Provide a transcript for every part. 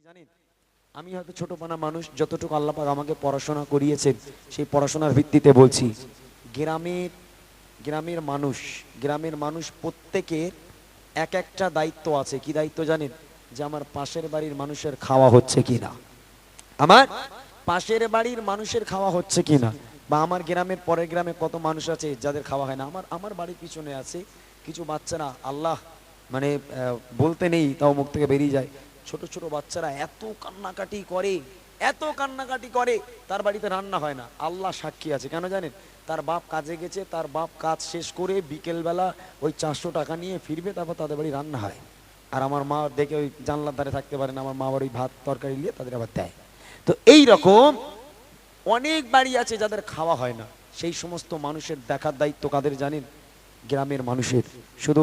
জানেন, আমি হয়তো ছোটপানা মানুষ, যতটুকু আল্লাহ পাক আমাকে পড়াশোনা করিয়েছেন সেই পড়াশোনার ভিত্তিতে বলছি। গ্রামের গ্রামের মানুষ প্রত্যেকের এক একটা দায়িত্ব আছে। কি দায়িত্ব জানেন? যে আমার পাশের বাড়ির মানুষের খাওয়া হচ্ছে কিনা, আমার পাশের বাড়ির মানুষের খাওয়া হচ্ছে কিনা, বা আমার গ্রামের পরের গ্রামে কত মানুষ আছে যাদের খাওয়া হয় না। আমার বাড়ির পিছনে আছে কিছু বাচ্চারা, আল্লাহ মানে বলতে নেই তাও মুখ থেকে বেরিয়ে যায়। ছোট ছোট বাচ্চারা এত কান্নাকাটি করে, এত কান্নাকাটি করে, তার বাড়িতে রান্না হয় না। আল্লাহ সাক্ষী আছে, কেন জানেন? তার বাপ কাজে গেছে, তার বাপ কাজ শেষ করে বিকেলবেলা ওই 400 টাকা নিয়ে ফিরবে, তারপর তাদের বাড়ি রান্না হয়। আর আমার মা দেখে ওই জানলার ধারে থাকতে পারে না, আমার মা আবার ওই ভাত তরকারি নিয়ে তাদের আবার দেয়। তো এই রকম অনেক বাড়ি আছে যাদের খাওয়া হয় না। সেই সমস্ত মানুষের দেখার দায়িত্ব কাদের জানেন? গ্রামের মানুষের। শুধু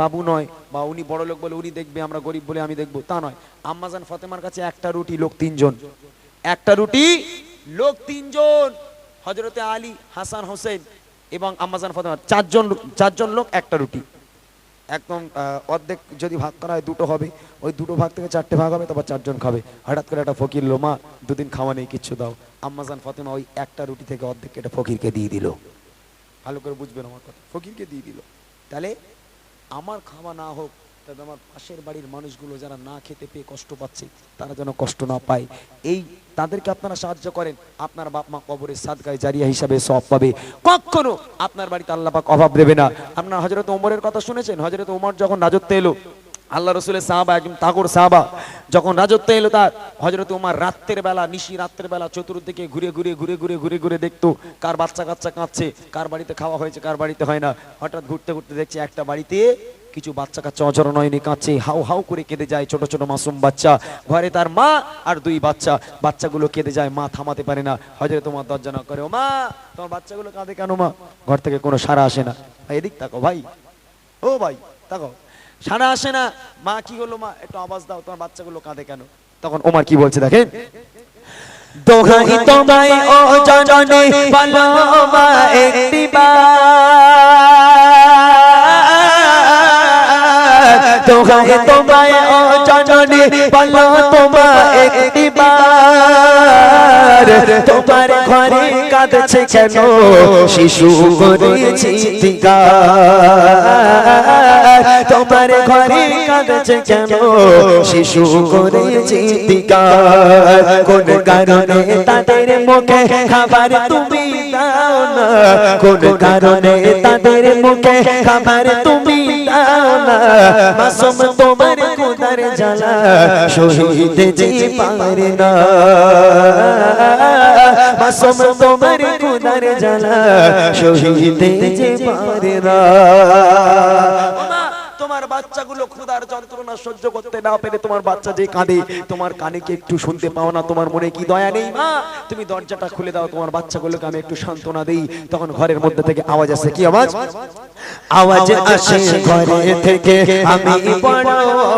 বাবু নয়, বা উনি বড় লোক বলে উনি দেখবে, আমরা গরিব বলে আমি দেখবো, তা নয়। আম্মাজান ফাতেমার কাছে একটা রুটি লোক তিনজন, একটা রুটি লোক তিনজন। হজরতে আলী, হাসান, হোসেন এবং আম্মাজান ফাতেমার চারজন লোক একটা রুটি। একদম অর্ধেক যদি ভাগ করা হয় দুটো হবে, ওই দুটো ভাগ থেকে চারটে ভাগ হবে, তারপর চারজন খাবে। হঠাৎ করে একটা ফকির লো, মা দুদিন খাওয়া নেই, কিচ্ছু দাও। আম্মাজান ফাতেমা ওই একটা রুটি থেকে অর্ধেক এটা ফকিরকে দিয়ে দিল। ভালো করে বুঝবেন আমার কথা, ফকিরকে দিয়ে দিল। তাহলে আমার খাওয়া না হোক, তবে আমার পাশের বাড়ির মানুষগুলো যারা না খেতে পেয়ে কষ্ট পাচ্ছে, তারা যেন কষ্ট না পায়, এই তাদেরকে আপনারা সাহায্য করেন। আপনার বাপ মা কবরের সাদকায় জারিয়া হিসাবে সওয়াব পাবে। কখনো আপনার বাড়িতে আল্লাহ পাক অভাব দেবে না। আপনারা হযরত ওমরের কথা শুনেছেন? হযরত ওমর যখন রাজত্বে এলো, আল্লাহ রসুলের সাহাবা, একদম তাগর সাহাবা, যখন রাজত্ব এলো তার, হযরত ওমর রাত্রের বেলা, নিশি রাত্রের বেলা চতুর্দিকে ঘুরে দেখতো কার বাচ্চা কাচ্চা কাঁদছে, কার বাড়িতে খাওয়া হয়েছে, কার বাড়িতে হয় না। হঠাৎ ঘুরতে ঘুরতে দেখছে একটা বাড়িতে কিছু বাচ্চা কাচ্চা অজর নয়নি কাঁদছে, হাউ হাউ করে কেঁদে যায়, ছোট ছোট মাসুম বাচ্চা। ঘরে তার মা আর দুই বাচ্চা, বাচ্চাগুলো কেঁদে যায়, মা থামাতে পারে না। হযরত ওমর দরজা নক করে, ও মা, তোমার বাচ্চাগুলো কাঁদে কেন মা? ঘর থেকে কোনো সাড়া আসে না। ভাই এদিক তাকো, ভাই ও ভাই তাকো, সাড়া আসে না। মা কি হলো মা, একটু আওয়াজ দাও, তোমার বাচ্চাগুলো কাঁদে কেন? তখন ওমর কি বলছে দেখেন, দোহাই তোমায় ও জননী বলো মা একটিবার, দোহাই তোমায় ও জননী বলো তোমা একটিবার, তোমার ঘরে কাঁদছে কেন শিশু করেছি চিৎকার, তোমার ঘরে কাঁদছে কেন শিশু করেছি চিৎকার, কোন কারণে তাদের মুখে খাবার তুমি দাও না, কোন কারণে তাদের মুখে খাবার তুমি দাও না, মাসুম তোমার খোদার জ্বালা সহিতে যে পারে না, মাসুম তোমার খোদার জ্বালা সহিতে যে পারে না। তোমার বাচ্চাগুলো ক্ষুধার যন্ত্রণা সহ্য করতে না পেরে তোমার বাচ্চা যে কাঁদে, তোমার কানে কি একটু শুনতে পাও না? তোমার মনে কি দয়া নেই মা? তুমি দরজাটা খুলে দাও, তোমার বাচ্চাগুলোকে আমি একটু সান্ত্বনা দেই। তখন ঘরের মধ্যে থেকে আওয়াজ আসে, কি আওয়াজ? আওয়াজ আসে ঘরে থেকে, আমি বড়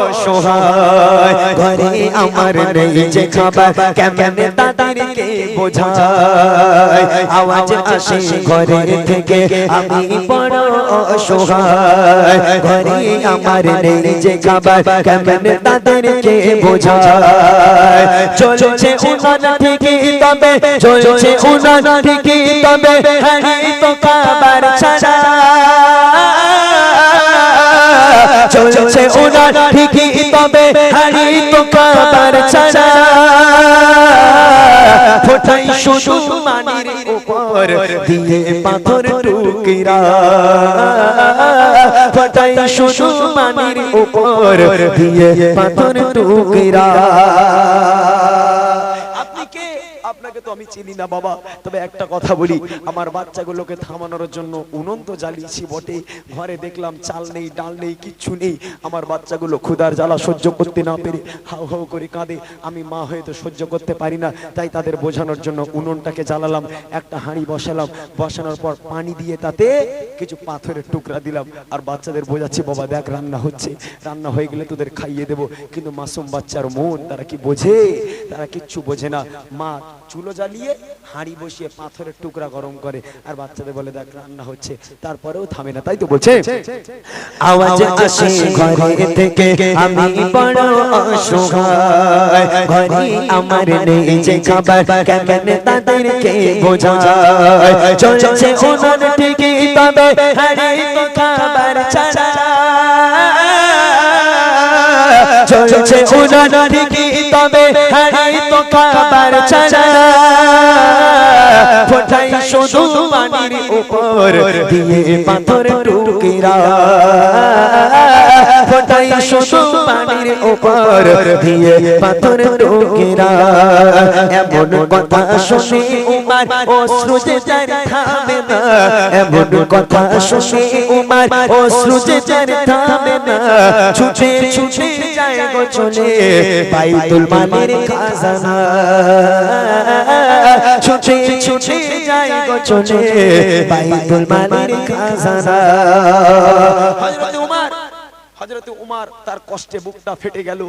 অসহায়, ঘরে আমার নেই যে খাবার, কেমনে তাদেরকে বোঝাই। আওয়াজ আসে ঘরে থেকে, আমি বড় অসহায়, ঘরে আমার নেই যে খাবার, কেমনে তাদেরকে বোঝাই। চলছে উনান ঠিকই তবে, চলছে উনান ঠিকই তবে, হাড়ি তো খাবার ছাড়া, চলছে উনান ঠিকই তবে, হাড়ি তো খাবার ছাড়া, ফোটাই শুধু মানির উপর দিয়ে পাথর টুকরা, ফোটাই শুধু মানির উপর দিয়ে পাথর টুকরা। আপনি কে? আপনাকে তো আমি চিনি না বাবা, তবে একটা কথা বলি, আমার বাচ্চাগুলোকে থামানোর জন্য উনুন তো জ্বালিয়েছি বটে, ঘরে দেখলাম চাল নেই, ডাল নেই, কিচ্ছু নেই। আমার বাচ্চাগুলো ক্ষুধার জ্বালা সহ্য করতে না পেরে হাউ হাউ করে কাঁদে। আমি মা হয়ে তো সহ্য করতে পারি না, তাই তাদের বোঝানোর জন্য উনুনটাকে জ্বালালাম, একটা হাঁড়ি বসালাম, বসানোর পর পানি দিয়ে তাতে কিছু পাথরের টুকরা দিলাম, আর বাচ্চাদের বোঝাচ্ছি, বাবা দেখ রান্না হচ্ছে, রান্না হয়ে গেলে তোদের খাইয়ে দেবো। কিন্তু মাসুম বাচ্চার মন, তারা কি বোঝে? তারা কিচ্ছু বোঝে না। মা চুলো জ্বালিয়ে হাঁড়ি বসিয়ে পাথরের টুকরা গরম করে আর বাচ্চাদের বলে দেখ রান্না হচ্ছে, তারপরেও থামে না। তাই তো বলছে আওয়াজ আসে ঘরে থেকে আমি বড় অসহায়, ঘরে আমার নেই যে খাবার কেমনে তাদেরকে বোঝায়। চলছে উনান ঠিকই তবে হাড়ি তো খাবার ছাড়া, চলছে উনান ঠিকই তবে হাড়ি তো খাবার ছাড়া। ফোটাই শুধু পানির উপর দিয়ে পাথর টুকরা, ফোটাই শুধু পানির উপর দিয়ে পাথর টুকরা। এমন কথা শুনে উমার অশ্রু যে যার থামে না, এমন কথা শুনে উমার অশ্রু যে যার থামে না। ছুটে ছুটে যায় গো চলে বাইতুল মালের খাজানা, ছুটে ছুটে যায় গো চলে বাইতুল মালের খাজানা। হযরত উমর তার কষ্টে বুকটা ফেটে গেল।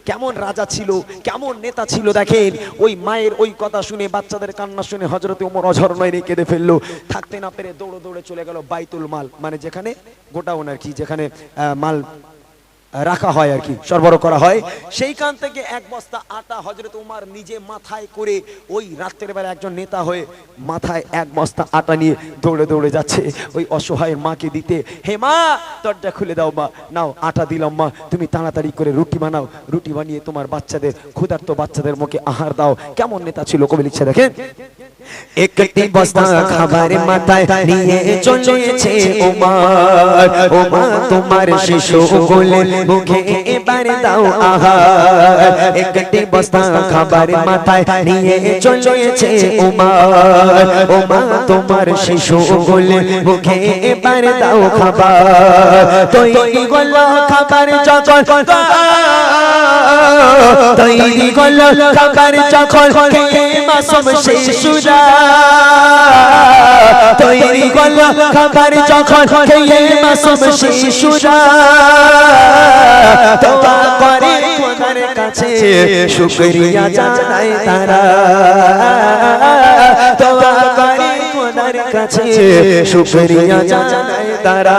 কেমন রাজা ছিল, কেমন নেতা ছিল দেখেন। ওই মায়ের ওই কথা শুনে, বাচ্চাদের কান্না শুনে হযরত উমর অঝর নয় কেঁদে ফেললো। থাকতে না পেরে দৌড়ে দৌড়ে চলে গেল বাইতুল মাল, মানে যেখানে গোডাউন আর কি, যেখানে মাল রাখা হয় আর কি, সরবরাহ করা হয়। সেইখান থেকে এক বস্তা আটা হযরত উমর নিজে মাথায় করে ওই রাতের বেলা একজন নেতা হয়ে মাথায় এক বস্তা আটা নিয়ে দৌড়ে দৌড়ে যাচ্ছে ওই অসহায়ের মাকে দিতে। হে মা, দরজা খুলে দাও মা, নাও আটা দিলাম মা, তুমি তাড়াতাড়ি করে রুটি বানাও, রুটি বানিয়ে তোমার বাচ্চাদের, ক্ষুধার্ত বাচ্চাদের মুখে আহার দাও। কেমন নেতা ছিল কবি লিখছে দেখেন। একটি বস্তা খাবার মাথায় নিয়ে চলেছে উমর, ও মা তোমার শিশু বলে মুখে এবার দাও আহার। একটি বস্তা খাবার মাথায় নিয়ে চলেছে উমর, ও মা তোমার শিশু বলে মুখে এবার দাও খাবার। তৈরি হল খাবার যখন, তৈরি হল খাবার যখন খেয়ে মাসুম শিশুরা, তৈরি হল খাবার যখন খেয়ে মাসুম শিশুরা। দোয়া করে খোদার কাছে শুকরিয়া জানায় তারা, দোয়া করে খোদার কাছে শুকরিয়া জানায় তারা।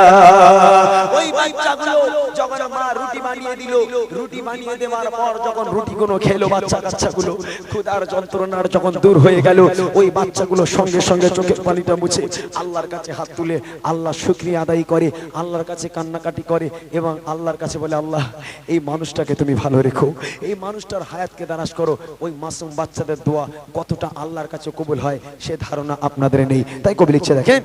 ওই বাচ্চাগুলো যখন মা রুটি বানিয়ে দিল, রুটি বানিয়ে দেওয়ার পর যখন রুটিগুলো খেলো বাচ্চাগুলো, ক্ষুধার যন্ত্রণার যখন দূর হয়ে গেল, ওই বাচ্চাগুলো সঙ্গে সঙ্গে চোখের পানিটা মুছে আল্লাহর কাছে হাত তুলে আল্লাহ শুকরিয়া আদায় করে, আল্লাহর কাছে কান্নাকাটি করে এবং আল্লাহর কাছে বলে, আল্লাহ এই মানুষটাকে তুমি ভালো রেখো, এই মানুষটার হায়াতকে দারাজ করো। ওই মাসুম বাচ্চাদের দোয়া কতটা আল্লাহর কাছে কবুল হয় সে ধারণা আপনাদের নেই। তাই কবি লিখছে দেখেন।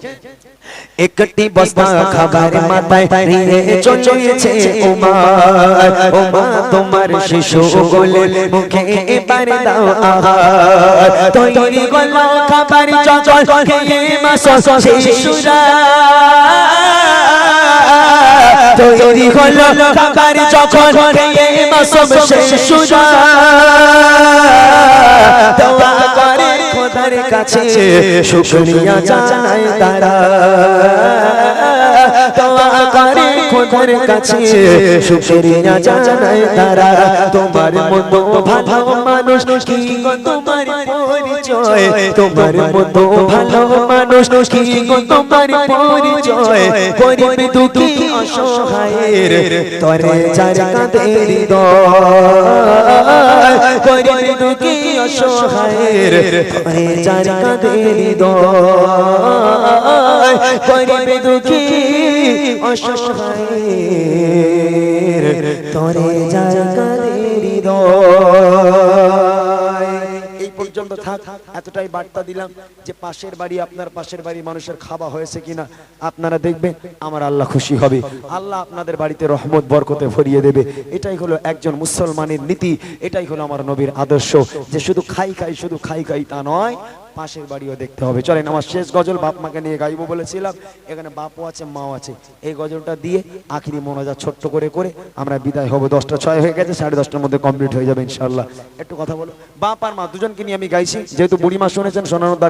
একটি বস্তা খাবার মাথায় নিয়ে চলেছে উমর, ও মা তোমার শিশু বলে মুখে এবার দাও আহার। তৈরি হল খাবার যখন খেয়ে মাসুম শিশুরা, তৈরি হল খাবার যখন খেয়ে মাসুম শিশুরা। দোয়া করে খোদার কাছে শুকরিয়া জানায় তারা, দোয়া করে খোদার কাছে শুকরিয়া জানায় তারা। তোমার মতো ভালো মানুষ কি গো তোমার পরিচয়, তোমার মতো ভালো মানুষ কি গো তোমার পরিচয়। গরিব দুঃখী অসহায়ের তরে যার কাঁদে হৃদয়, গরিব দুঃখী অসহায়ের তরে যার কাঁদে হৃদয়। গরিব দুঃখী অসহায়ের তরে যার কাঁদে হৃদয়। এই পর্যন্ত থাক, এতটাই বার্তা দিলাম যে পাশের বাড়ি, আপনার পাশের বাড়ি মানুষের খাওয়া হয়েছে কিনা আপনারা দেখবেন, আমার আল্লাহ খুশি হবে, আল্লাহ আপনাদের বাড়িতে রহমত বরকতে ভরিয়ে দেবে। এটাই হলো একজন মুসলমানের নীতি, এটাই হলো আমার নবীর আদর্শ, যে শুধু খাই খাই, শুধু খাই খাই তা নয়, পাশের বাড়িও দেখতে হবে। চলেন আমার শেষ গজল বাপ মাকে নিয়ে গাইবো বলেছিলাম, এখানে বাপও আছে মাও আছে, এই গজলটা দিয়ে আখিরি মোনাজাত ছোট্ট করে করে আমরা বিদায় হব। 10টা 6 হয়ে গেছে, 10:30টার মধ্যে কমপ্লিট হয়ে যাবে ইনশাআল্লাহ। একটু কথা বলো, বাপ আর মা দুজনকে নিয়ে আমি গাইছি, যেহেতু বুড়ি মা শুনেছেন, শোনানোর